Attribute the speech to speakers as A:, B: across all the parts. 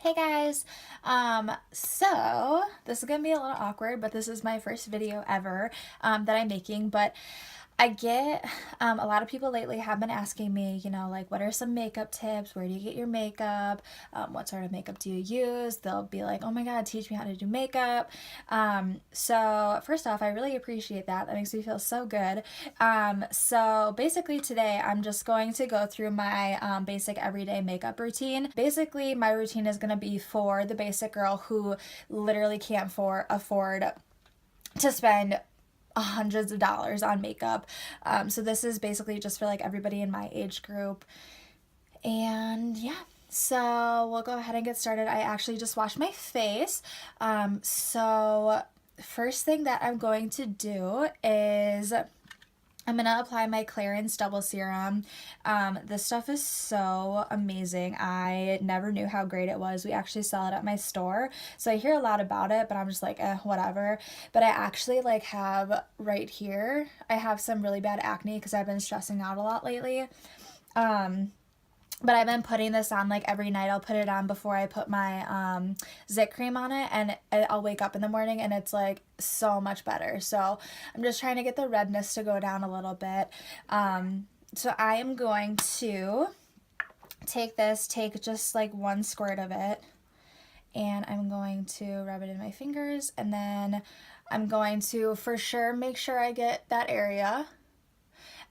A: Hey guys, so this is gonna be a little awkward, but this is my first video ever that I'm making. But I get a lot of people lately have been asking me, like, what are some makeup tips? Where do you get your makeup? What sort of makeup do you use? They'll be like, oh my God, teach me how to do makeup. So first off, I really appreciate that. That makes me feel so good. So basically today I'm just going to go through my basic everyday makeup routine. Basically, my routine is going to be for the basic girl who literally can't afford to spend hundreds of dollars on makeup. So this is basically just for like everybody in my age group. And yeah, so we'll go ahead and get started. I actually just washed my face. So first thing that I'm going to do is I'm going to apply my Clarins Double Serum. This stuff is so amazing. I never knew how great it was. We actually sell it at my store. So I hear a lot about it, but I'm just like, whatever. But I actually like have right here, I have some really bad acne because I've been stressing out a lot lately. But I've been putting this on like every night. I'll put it on before I put my zit cream on it, and I'll wake up in the morning and it's like so much better. So I'm just trying to get the redness to go down a little bit. So I am going to take just like one squirt of it, and I'm going to rub it in my fingers, and then I'm going to for sure make sure I get that area.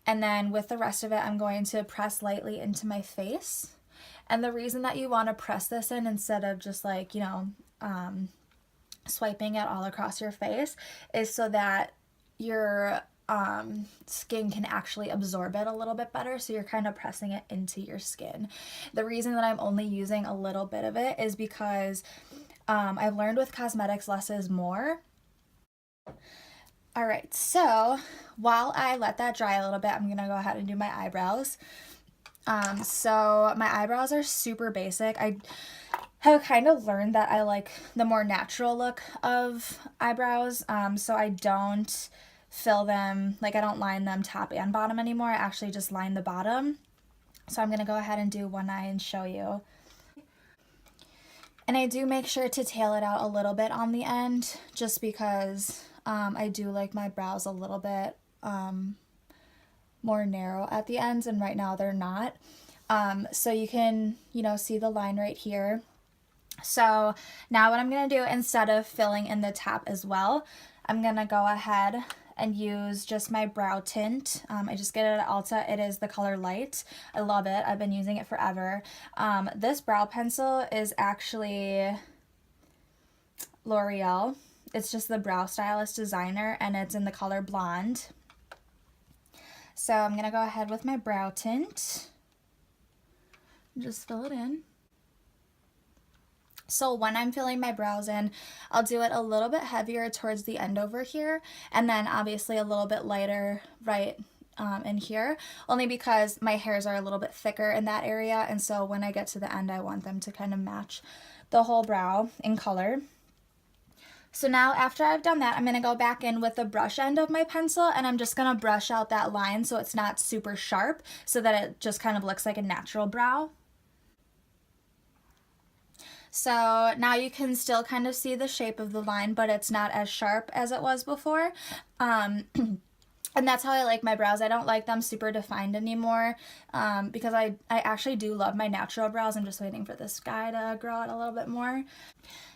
A: And then with the rest of it, I'm going to press lightly into my face. And the reason that you want to press this in instead of just like, swiping it all across your face is so that your skin can actually absorb it a little bit better. So you're kind of pressing it into your skin. The reason that I'm only using a little bit of it is because I've learned with cosmetics less is more. All right, so while I let that dry a little bit, I'm gonna go ahead and do my eyebrows. So my eyebrows are super basic. I have kind of learned that I like the more natural look of eyebrows. So I don't fill them, like I don't line them top and bottom anymore. I actually just line the bottom. So I'm gonna go ahead and do one eye and show you. And I do make sure to tail it out a little bit on the end just because I do like my brows a little bit more narrow at the ends, and right now they're not. So you can, see the line right here. So now what I'm going to do, instead of filling in the top as well, I'm going to go ahead and use just my brow tint. I just get it at Ulta. It is the color Light. I love it. I've been using it forever. This brow pencil is actually L'Oreal. It's just the Brow Stylist Designer, and it's in the color Blonde. So I'm going to go ahead with my brow tint. Just fill it in. So when I'm filling my brows in, I'll do it a little bit heavier towards the end over here, and then obviously a little bit lighter right in here, only because my hairs are a little bit thicker in that area, and so when I get to the end, I want them to kind of match the whole brow in color. So now after I've done that, I'm going to go back in with the brush end of my pencil, and I'm just going to brush out that line so it's not super sharp, so that it just kind of looks like a natural brow. So now you can still kind of see the shape of the line, but it's not as sharp as it was before. And that's how I like my brows. I don't like them super defined anymore because I actually do love my natural brows. I'm just waiting for this guy to grow out a little bit more.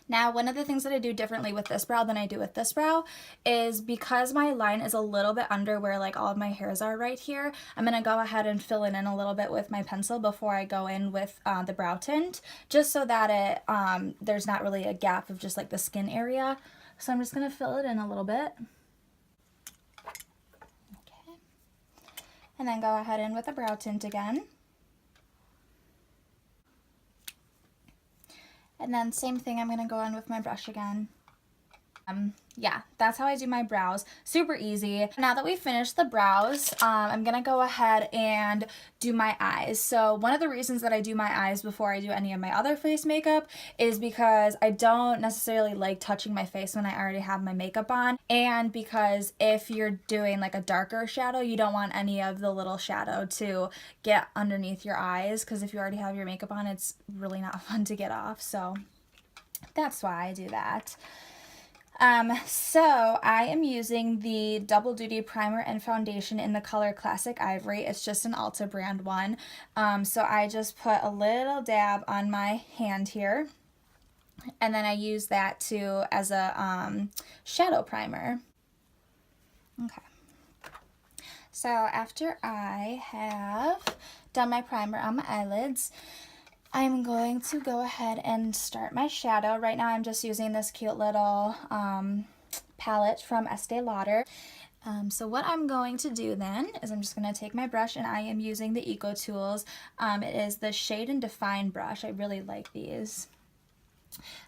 A: Now, one of the things that I do differently with this brow than I do with this brow is because my line is a little bit under where like all of my hairs are right here, I'm going to go ahead and fill it in a little bit with my pencil before I go in with the brow tint, just so that it there's not really a gap of just like the skin area. So I'm just going to fill it in a little bit. Okay. And then go ahead in with the brow tint again. And then same thing, I'm going to go in with my brush again. Yeah, that's how I do my brows. Super easy. Now that we've finished the brows, I'm gonna go ahead and do my eyes. So one of the reasons that I do my eyes before I do any of my other face makeup is because I don't necessarily like touching my face when I already have my makeup on, and because if you're doing like a darker shadow, you don't want any of the little shadow to get underneath your eyes, because if you already have your makeup on, it's really not fun to get off. So that's why I do that. So I am using the Double Duty Primer and Foundation in the color Classic Ivory. It's just an Ulta brand one. So I just put a little dab on my hand here, and then I use that to as a shadow primer. Okay. So after I have done my primer on my eyelids, I'm going to go ahead and start my shadow. Right now I'm just using this cute little palette from Estee Lauder. So what I'm going to do then is I'm just going to take my brush, and I am using the Eco Tools. It is the Shade and Define brush. I really like these.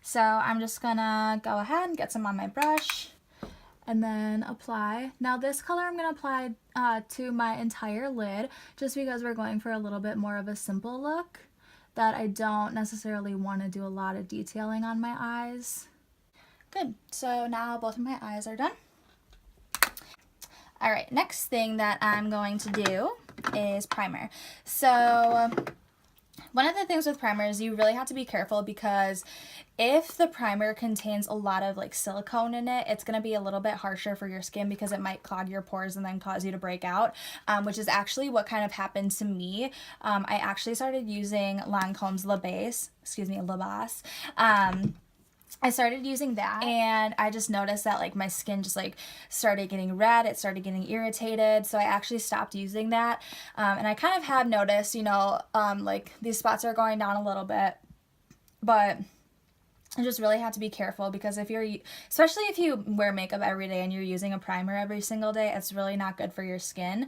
A: So I'm just going to go ahead and get some on my brush and then apply. Now this color I'm going to apply to my entire lid, just because we're going for a little bit more of a simple look, that I don't necessarily want to do a lot of detailing on my eyes. Good. So now both of my eyes are done. All right, next thing that I'm going to do is primer. So one of the things with primer is you really have to be careful, because if the primer contains a lot of like silicone in it, it's going to be a little bit harsher for your skin, because it might clog your pores and then cause you to break out, which is actually what kind of happened to me. I actually started using Lancome's La Base. I started using that, and I just noticed that like my skin just like started getting red, it started getting irritated, so I actually stopped using that. And I kind of have noticed, you know, like these spots are going down a little bit, but I just really have to be careful, because if you're, especially if you wear makeup every day and you're using a primer every single day, it's really not good for your skin.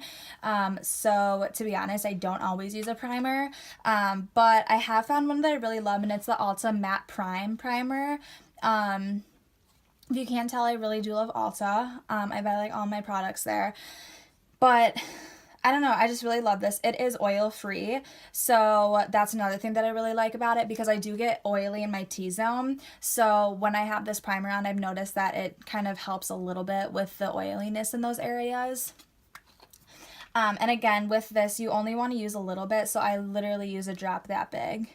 A: So to be honest, I don't always use a primer, but I have found one that I really love, and it's the Ulta Matte Prime Primer. If you can't tell, I really do love Ulta. I buy like all my products there, but I don't know, I just really love this. It is oil free, so that's another thing that I really like about it, because I do get oily in my T-zone. So when I have this primer on, I've noticed that it kind of helps a little bit with the oiliness in those areas. And again, with this, you only want to use a little bit, so I literally use a drop that big.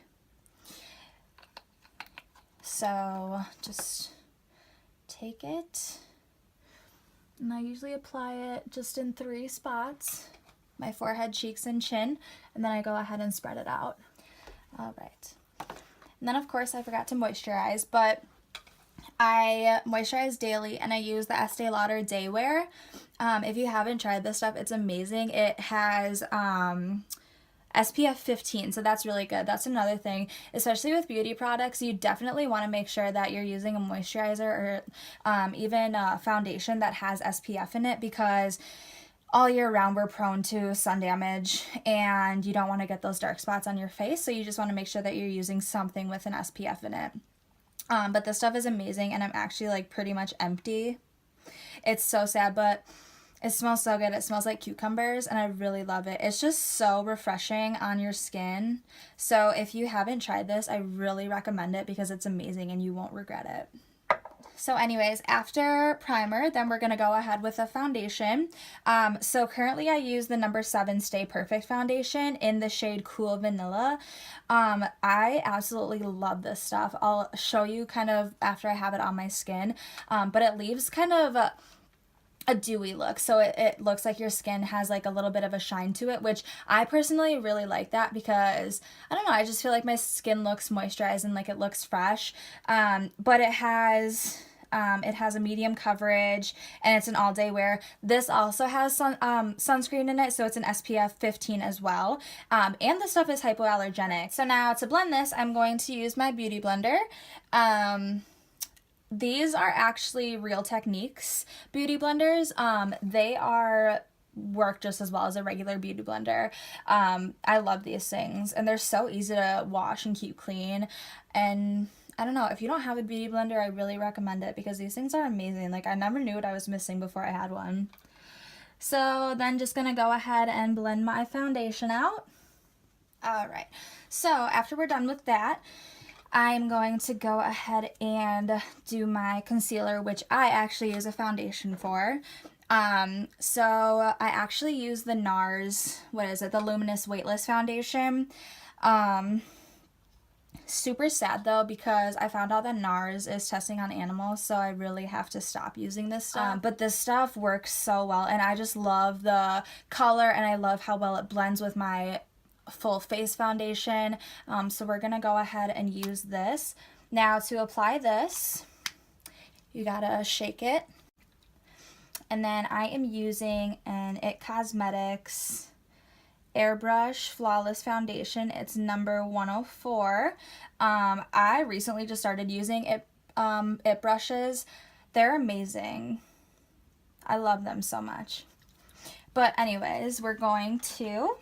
A: So just take it, and I usually apply it just in 3 spots. My forehead, cheeks, and chin, and then I go ahead and spread it out. All right. And then of course I forgot to moisturize, but I moisturize daily, and I use the Estee Lauder Day Wear. If you haven't tried this stuff, it's amazing. It has SPF 15, so that's really good. That's another thing, especially with beauty products, you definitely want to make sure that you're using a moisturizer or even a foundation that has SPF in it, because all year round we're prone to sun damage, and you don't want to get those dark spots on your face, so you just want to make sure that you're using something with an SPF in it. But this stuff is amazing, and I'm actually like pretty much empty. It's so sad, but it smells so good. It smells like cucumbers, and I really love it. It's just so refreshing on your skin. So if you haven't tried this, I really recommend it, because it's amazing and you won't regret it. So anyways, after primer, then we're going to go ahead with a foundation. So currently I use the number 7 Stay Perfect foundation in the shade Cool Vanilla. I absolutely love this stuff. I'll show you kind of after I have it on my skin, but it leaves kind of a dewy look, so it looks like your skin has like a little bit of a shine to it, which I personally really like that, because I don't know, I just feel like my skin looks moisturized and like it looks fresh. But it has a medium coverage, and it's an all-day wear. This also has sunscreen in it, so it's an SPF 15 as well. And the stuff is hypoallergenic. So now to blend this, I'm going to use my beauty blender. These are actually Real Techniques beauty blenders. They are work just as well as a regular beauty blender. I love these things, and they're so easy to wash and keep clean. And I don't know, if you don't have a beauty blender, I really recommend it because these things are amazing. Like, I never knew what I was missing before I had one. So then just gonna go ahead and blend my foundation out. All right, so after we're done with that, I'm going to go ahead and do my concealer, which I actually use a foundation for. So I actually use the NARS, what is it, the Luminous Weightless Foundation. Super sad though, because I found out that NARS is testing on animals, so I really have to stop using this stuff. But this stuff works so well, and I just love the color, and I love how well it blends with my full face foundation. So we're gonna go ahead and use this. Now to apply this, you gotta shake it. And then I am using an It Cosmetics Airbrush Flawless Foundation. It's number 104. I recently just started using it brushes. They're amazing. I love them so much. But anyways, we're going to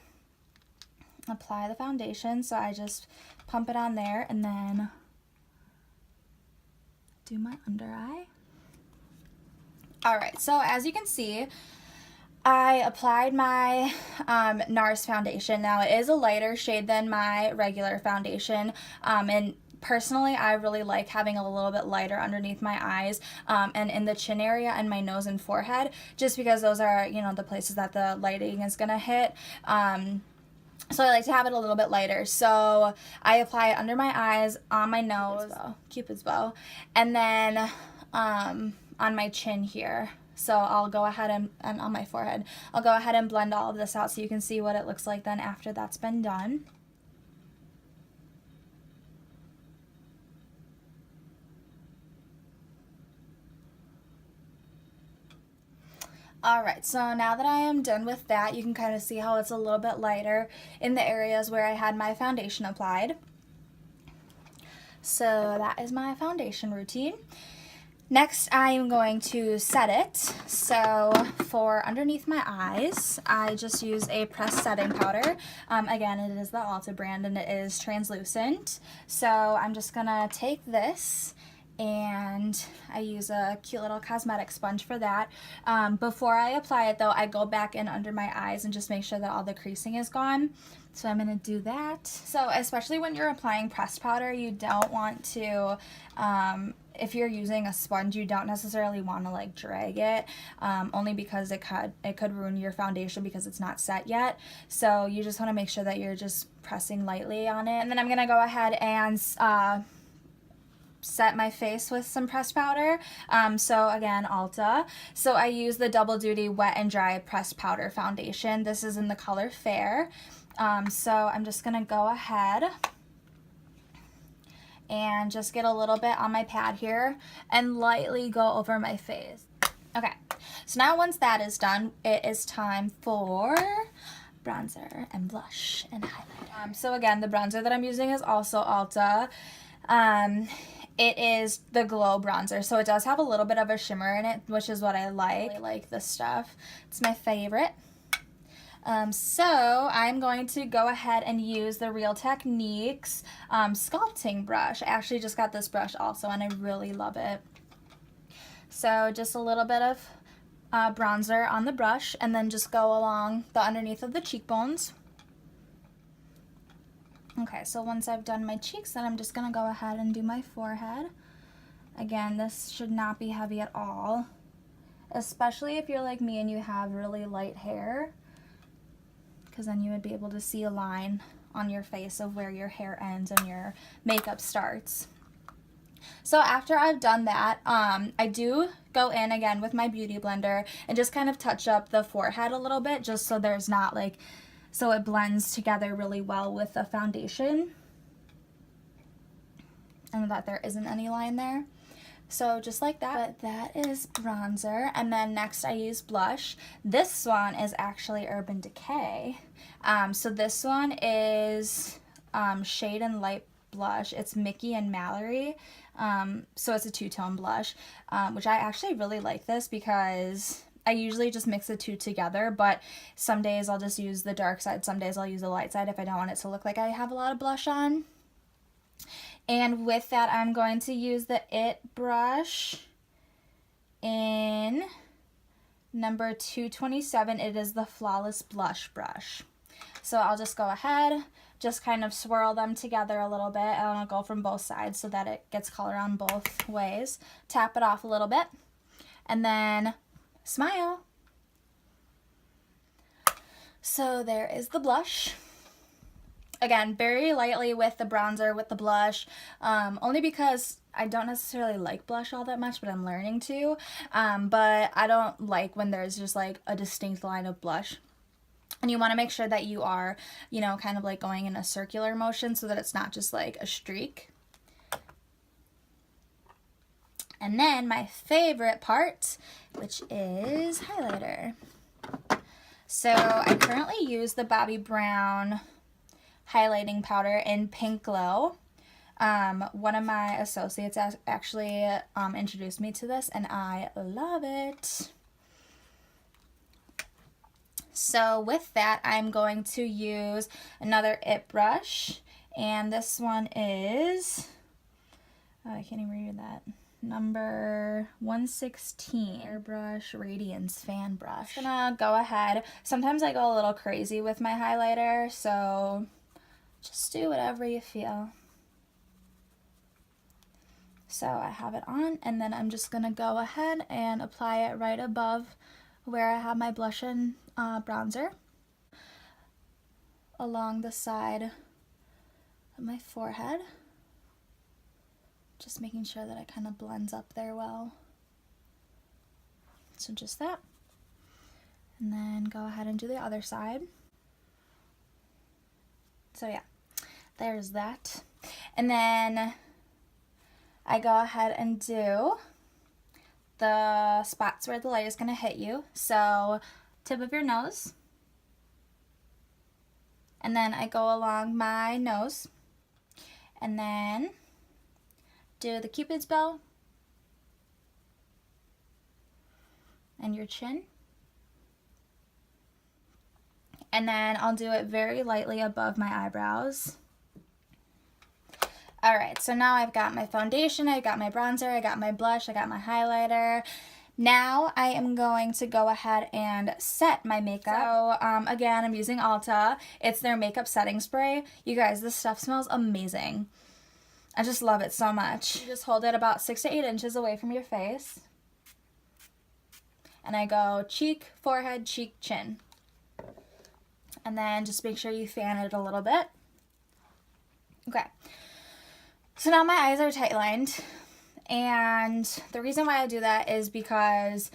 A: apply the foundation. So I just pump it on there and then do my under eye. Alright, so as you can see, I applied my NARS foundation. Now it is a lighter shade than my regular foundation, and personally I really like having a little bit lighter underneath my eyes and in the chin area and my nose and forehead, just because those are, you know, the places that the lighting is gonna hit. So I like to have it a little bit lighter. So I apply it under my eyes, on my nose, Cupid's bow, and then on my chin here. So I'll go ahead and on my forehead. I'll go ahead and blend all of this out so you can see what it looks like then after that's been done. Alright, so now that I am done with that, you can kind of see how it's a little bit lighter in the areas where I had my foundation applied. So that is my foundation routine. Next, I am going to set it. So for underneath my eyes, I just use a pressed setting powder. Again, it is the Ulta brand and it is translucent. So I'm just gonna take this and I use a cute little cosmetic sponge for that. Before I apply it though, I go back in under my eyes and just make sure that all the creasing is gone. So I'm going to do that. So especially when you're applying pressed powder, you don't want to, if you're using a sponge, you don't necessarily want to like drag it, only because it could ruin your foundation because it's not set yet. So you just want to make sure that you're just pressing lightly on it. And then I'm going to go ahead and set my face with some pressed powder. So again, Ulta. So I use the Double Duty Wet and Dry Pressed Powder Foundation. This is in the color Fair. So I'm just gonna go ahead and just get a little bit on my pad here and lightly go over my face. Okay, so now once that is done, it is time for bronzer and blush and highlighter. So again, the bronzer that I'm using is also Ulta. It is the Glow bronzer, so it does have a little bit of a shimmer in it, which is what I like. I really like this stuff. It's my favorite. So I'm going to go ahead and use the Real Techniques sculpting brush. I actually just got this brush also, and I really love it. So just a little bit of bronzer on the brush, and then just go along the underneath of the cheekbones. Okay, so once I've done my cheeks, then I'm just going to go ahead and do my forehead. Again, this should not be heavy at all, especially if you're like me and you have really light hair, because then you would be able to see a line on your face of where your hair ends and your makeup starts. So after I've done that, I do go in again with my beauty blender and just kind of touch up the forehead a little bit, just so there's not like, so it blends together really well with the foundation and that there isn't any line there. So just like that. But that is bronzer. And then next I use blush. This one is actually Urban Decay. So this one is Shade and Light blush. It's Mickey and Mallory. So it's a two-tone blush, which I actually really like this because I usually just mix the two together, but some days I'll just use the dark side, some days I'll use the light side if I don't want it to look like I have a lot of blush on. And with that, I'm going to use the It brush in number 227. It is the Flawless Blush brush. So I'll just go ahead, just kind of swirl them together a little bit, and I'll go from both sides so that it gets color on both ways. Tap it off a little bit, and then smile. So there is the blush. Again, very lightly with the bronzer, with the blush, only because I don't necessarily like blush all that much, but I'm learning to. But I don't like when there's just like a distinct line of blush. And you want to make sure that you are, you know, kind of like going in a circular motion so that it's not just like a streak. And then my favorite part, which is highlighter. So I currently use the Bobbi Brown highlighting powder in Pink Glow. One of my associates actually introduced me to this, and I love it. So with that, I'm going to use another It brush, and this one is, oh, I can't even read that, number 116, Airbrush Radiance Fan Brush. I'm gonna go ahead, sometimes I go a little crazy with my highlighter, so just do whatever you feel. So I have it on, and then I'm just gonna go ahead and apply it right above where I have my blush and bronzer, along the side of my forehead, just making sure that it kind of blends up there well. So just that, and then go ahead and do the other side. So yeah, there's that. And then I go ahead and do the spots where the light is going to hit you. So tip of your nose, and then I go along my nose, and then do the Cupid's bow and your chin, and then I'll do it very lightly above my eyebrows. Alright, so now I've got my foundation, I got my bronzer, I got my blush, I got my highlighter. Now I am going to go ahead and set my makeup. So again, I'm using Ulta. It's their makeup setting spray. You guys, this stuff smells amazing. I just love it so much. You just hold it about 6 to 8 inches away from your face. And I go cheek, forehead, cheek, chin. And then just make sure you fan it a little bit. Okay. So now my eyes are tight lined, and the reason why I do that is because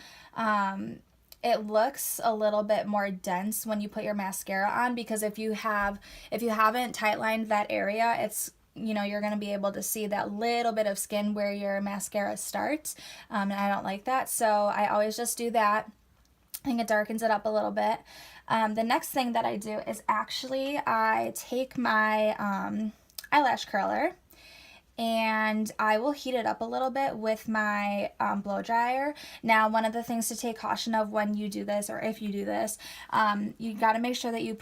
A: it looks a little bit more dense when you put your mascara on, because if you haven't tight lined that area, it's, you know, you're going to be able to see that little bit of skin where your mascara starts, and I don't like that, so I always just do that. I think it darkens it up a little bit. The next thing that I do is actually I take my eyelash curler, and I will heat it up a little bit with my blow dryer. Now, one of the things to take caution of when you do this, or if you do this, you got to make sure that you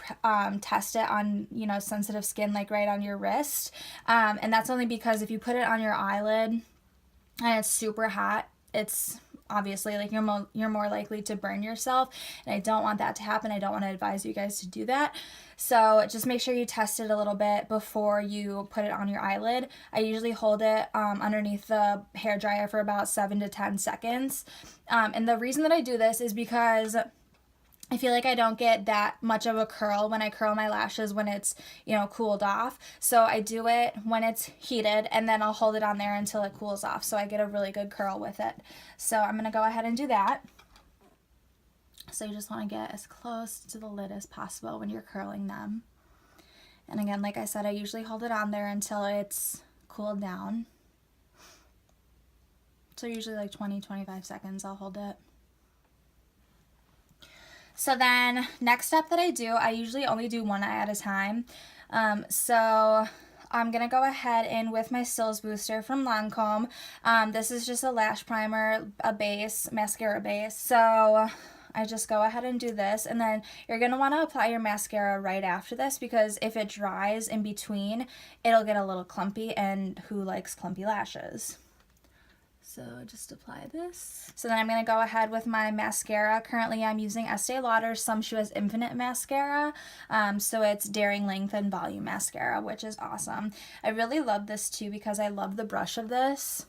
A: test it on, you know, sensitive skin, like right on your wrist. And that's only because if you put it on your eyelid and it's super hot, it's obviously like you're more likely to burn yourself, and I don't want that to happen. I don't want to advise you guys to do that. So just make sure you test it a little bit before you put it on your eyelid. I usually hold it underneath the hair dryer for about 7 to 10 seconds. And the reason that I do this is because I feel like I don't get that much of a curl when I curl my lashes when it's, you know, cooled off. So I do it when it's heated, and then I'll hold it on there until it cools off, so I get a really good curl with it. So I'm going to go ahead and do that. So you just want to get as close to the lid as possible when you're curling them. And again, like I said, I usually hold it on there until it's cooled down. So usually like 20-25 seconds I'll hold it. So then next step that I do, I usually only do one eye at a time. So I'm going to go ahead and with my Stills Booster from Lancome. This is just a lash primer, a base, mascara base. So I just go ahead and do this, and then you're going to want to apply your mascara right after this, because if it dries in between, it'll get a little clumpy, and who likes clumpy lashes? So just apply this. So then I'm going to go ahead with my mascara. Currently I'm using Estee Lauder's Sumptuous Infinite Mascara. So it's Daring Length and Volume Mascara, which is awesome. I really love this too because I love the brush of this.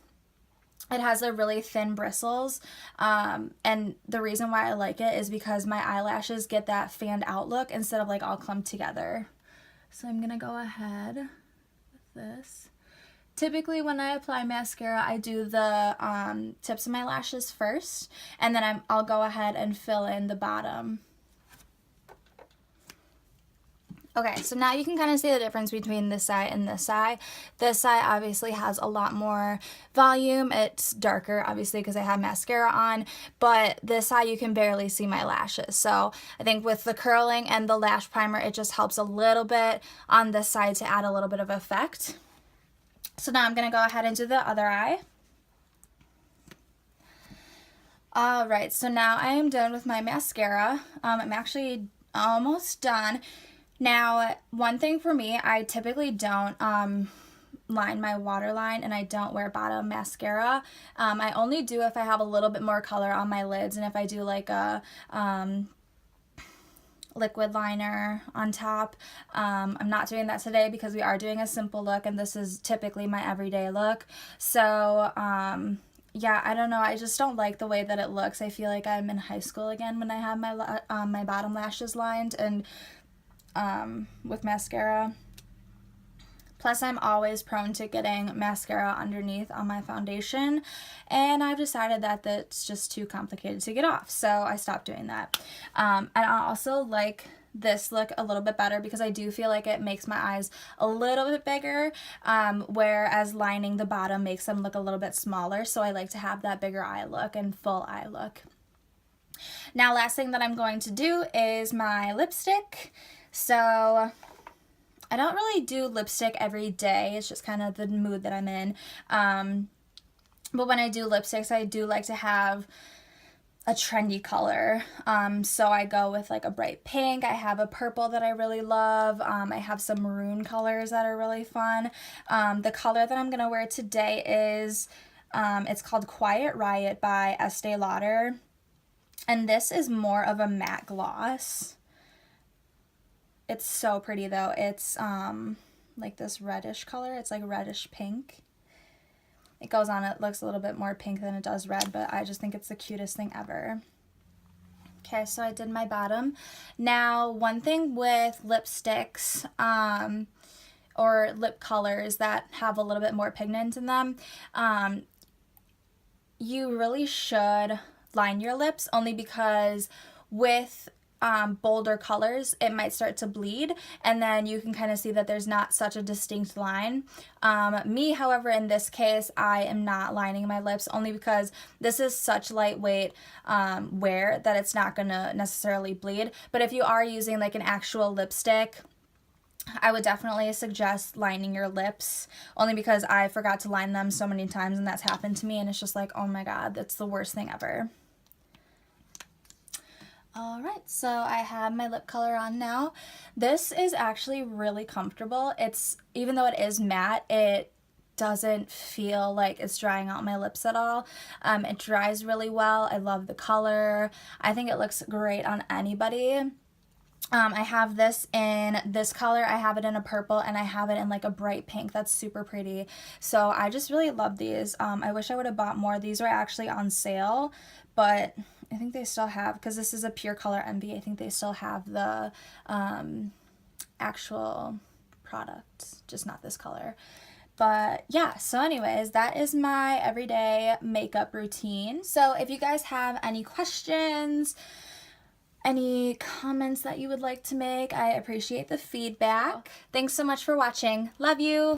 A: It has a really thin bristles, and the reason why I like it is because my eyelashes get that fanned out look instead of like all clumped together. So I'm going to go ahead with this. Typically when I apply mascara, I do the tips of my lashes first, and then I'll go ahead and fill in the bottom. Okay, so now you can kind of see the difference between this eye and this eye. This eye obviously has a lot more volume. It's darker, obviously, because I have mascara on, but this eye you can barely see my lashes. So I think with the curling and the lash primer, it just helps a little bit on this side to add a little bit of effect. So now I'm going to go ahead and do the other eye. Alright, so now I am done with my mascara. I'm actually almost done. Now, one thing for me, I typically don't line my waterline, and I don't wear bottom mascara. I only do if I have a little bit more color on my lids, and if I do like a liquid liner on top. I'm not doing that today because we are doing a simple look, and this is typically my everyday look. So yeah, I don't know, I just don't like the way that it looks. I feel like I'm in high school again when I have my bottom lashes lined and with mascara. Plus, I'm always prone to getting mascara underneath on my foundation, and I've decided that that's just too complicated to get off, so I stopped doing that. And I also like this look a little bit better because I do feel like it makes my eyes a little bit bigger, whereas lining the bottom makes them look a little bit smaller, so I like to have that bigger eye look and full eye look. Now, last thing that I'm going to do is my lipstick. So I don't really do lipstick every day. It's just kind of the mood that I'm in. But when I do lipsticks, I do like to have a trendy color. So I go with like a bright pink. I have a purple that I really love. I have some maroon colors that are really fun. The color that I'm going to wear today is, it's called Quiet Riot by Estee Lauder. And this is more of a matte gloss. It's so pretty though. It's like this reddish color. It's like reddish pink. It goes on, it looks a little bit more pink than it does red, but I just think it's the cutest thing ever. Okay, so I did my bottom. Now, one thing with lipsticks or lip colors that have a little bit more pigment in them, you really should line your lips, only because with bolder colors it might start to bleed, and then you can kind of see that there's not such a distinct line. Me, however, in this case, I am not lining my lips, only because this is such lightweight wear that it's not gonna necessarily bleed. But if you are using like an actual lipstick, I would definitely suggest lining your lips, only because I forgot to line them so many times, and that's happened to me, and it's just like, oh my god, that's the worst thing ever. Alright, so I have my lip color on now. This is actually really comfortable. Even though it is matte, it doesn't feel like it's drying out my lips at all. It dries really well. I love the color. I think it looks great on anybody. I have this in this color, I have it in a purple, and I have it in like a bright pink. That's super pretty. So I just really love these. I wish I would have bought more. These were actually on sale, but I think they still have, because this is a Pure Color Envy, I think they still have the actual product, just not this color. But yeah, so anyways, that is my everyday makeup routine. So if you guys have any questions, any comments that you would like to make, I appreciate the feedback. Thanks so much for watching. Love you!